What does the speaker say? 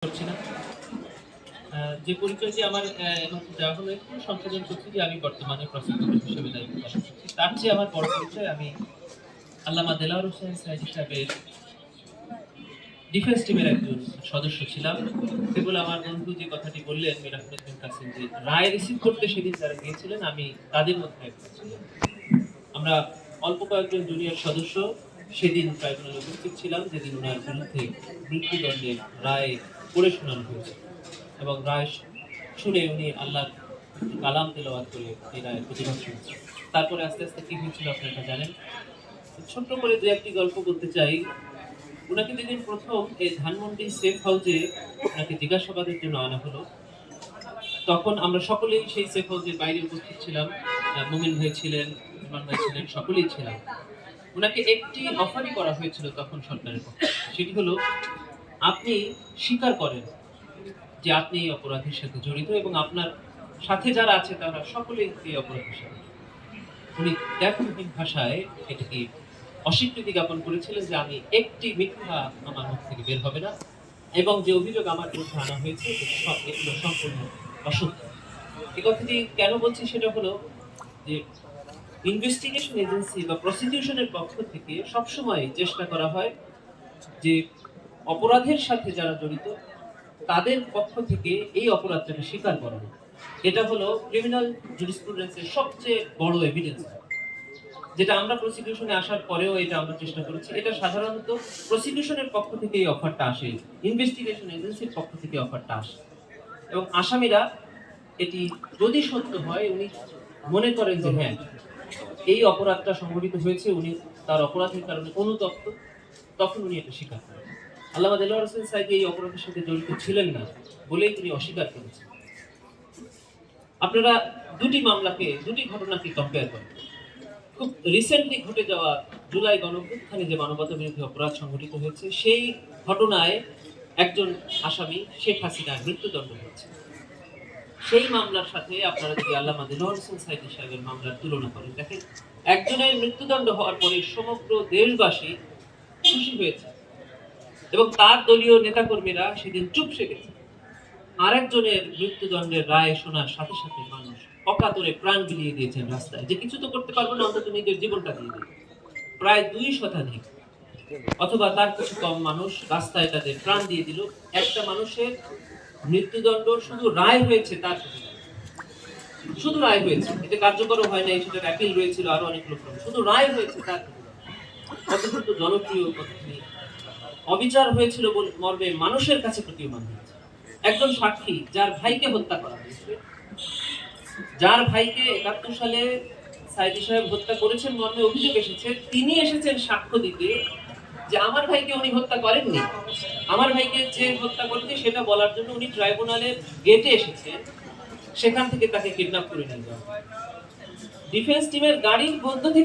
করছি না। যে পরিচয়টি আমার এখন দেওয়া হলো একটু সংশোধন করছি যে আমি বর্তমানে প্রসিকিউটর হিসেবে দায়িত্ব পালন করছি। তার চেয়ে আমার বড় পরিচয় আমি আল্লামা দেলাওয়ার হোসেন সাইদি সাহেবের ডিফেন্স টিমের একজন সদস্য ছিলাম। কেবল আমার বন্ধু যে কথাটি বললেন মির আহমেদ বিন কাসিম, যে রায় রিসিভ করতে সেদিন যারা গিয়েছিলেন আমি তাদের মধ্যে একজন ছিলাম। আমরা অল্প কয়েকজন জুনিয়র সদস্য সেদিন ট্রাইব্যুনালে উপস্থিত ছিলাম, যেদিন ওনার বিরুদ্ধে মৃত্যুদণ্ডের রায় পড়ে শোনানো হয়েছে এবং রায় শুনে উনি আল্লাহর কালাম তেলাওয়াত করে এই রায়ের প্রতিবাদ শুনছেন। তারপরে আস্তে আস্তে কি হয়েছিল আপনারা জানেন। ছোট্ট করে দু একটি গল্প বলতে চাই। ওনাকে যেদিন প্রথম এই ধানমন্ডি সেফ হাউসে ওনাকে জিজ্ঞাসাবাদের জন্য আনা হলো, তখন আমরা সকলেই সেই সেফ হাউসের বাইরে উপস্থিত ছিলাম। মুমিন ভাই ছিলেন, ইমরান ভাই ছিলেন, সকলেই ছিলাম। ওনাকে একটি অফারই করা হয়েছিল তখন সরকারের পক্ষে, সেটি হলো আপনি স্বীকার করেন যে আপনি এই অপরাধের সাথে জড়িত এবং আপনার সাথে যারা আছে তারা সকলেই এই অপরাধের সাথে। উনি দ্ব্যর্থহীন ভাষায় এটাকে অস্বীকৃতি জ্ঞাপন করেছিলেন যে আমি একটি মিথ্যা আমার মুখ থেকে বের হবে না এবং যে অভিযোগ আমার বিরুদ্ধে আনা হয়েছে এগুলো সম্পূর্ণ অসত্য। এই কথাটি কেন বলছি সেটা হলো যে ইনভেস্টিগেশন এজেন্সি বা প্রসিকিউশনের পক্ষ থেকে সবসময় চেষ্টা করা হয় যে অপরাধের সাথে যারা জড়িত তাদের পক্ষ থেকে এই অপরাধটাকে স্বীকার করানো। এটা হলো ক্রিমিনাল জুরিসপ্রুডেন্সের সবচেয়ে বড় এভিডেন্স, যেটা আমরা প্রসিকিউশনে আসার পরেও এটা আমরা চেষ্টা করেছি। এটা সাধারণত প্রসিকিউশনের পক্ষ থেকে এই অফারটা আসে, ইনভেস্টিগেশন এজেন্সির পক্ষ থেকে অফারটা আসে এবং আসামিরা এটি যদি সত্য হয়, উনি মনে করেন যে হ্যাঁ এই অপরাধটা সংঘটিত হয়েছে, উনি তার অপরাধের কারণে অনুতপ্ত, তখন উনি এটা স্বীকার করেন। আল্লামা দেলোয়ার হোসেন সাইদি এই অপরাধের সাথে জড়িত ছিলেন না বলেই তিনি অস্বীকার করেছেন। আপনারা দুটি ঘটনাকে কম্পেয়ার করেন। খুব রিসেন্টলি ঘটে যাওয়া জুলাই গণঅভ্যুত্থানে যে মানবতা বিরোধী অপরাধ সংঘটিত হয়েছে, সেই ঘটনায় একজন আসামি শেখ হাসিনার মৃত্যুদণ্ড হয়েছে। সেই মামলার সাথে আপনারা যদি আল্লামা দেলোয়ার হোসেন সাইদি সাহেবের মামলার তুলনা করেন, দেখেন একজনের মৃত্যুদণ্ড হওয়ার পরে সমগ্র দেশবাসী খুশি হয়েছে এবং তার দলীয় নেতাকর্মীরা সেদিন চুপসে গেছে। আরেকজনের মৃত্যুদণ্ডের রায় শোনার সাথে সাথে মানুষ অকাতরে প্রাণ বিলিয়ে দিয়েছেন রাস্তায়, যে কিছু তো করতে পারবো না, অন্তত নিজের জীবনটা দিয়ে দিই। প্রায় 2 শতাধিক অথবা তার কিছু কম মানুষ রাস্তায় তাদের প্রাণ দিয়ে দিল। একটা মানুষের মৃত্যুদণ্ড শুধু রায় হয়েছে, তার শুধু রায় হয়েছে, এটা কার্যকরও হয় নাই, সেটার অ্যাপিল রয়েছিল, আরো অনেক লোক, শুধু রায় হয়েছে তার কতটুকু জনপ্রিয়, কতখানি অবিচার হয়েছিল মর্মে মানুষের কাছে প্রতীয়মান হয়েছে। একজন সাক্ষী যার ভাইকে হত্যা করা হয়েছে, যার ভাইকে 71 সালে সাইদি সাহেব হত্যা করেছেন মর্মে অভিযোগ এসেছে, তিনি এসেছেন সাক্ষ্য দিতে যে আমার ভাইকে উনি হত্যা করেননি, আমার ভাইকে যে হত্যা করেছে সেটা বলার জন্য উনি ট্রাইব্যুনালের গেটে এসেছেন। সেখান থেকে তাকে কিডন্যাপ করে নিয়ে যাওয়া। ডিফেন্স টিমের গাড়ির মধ্য থেকে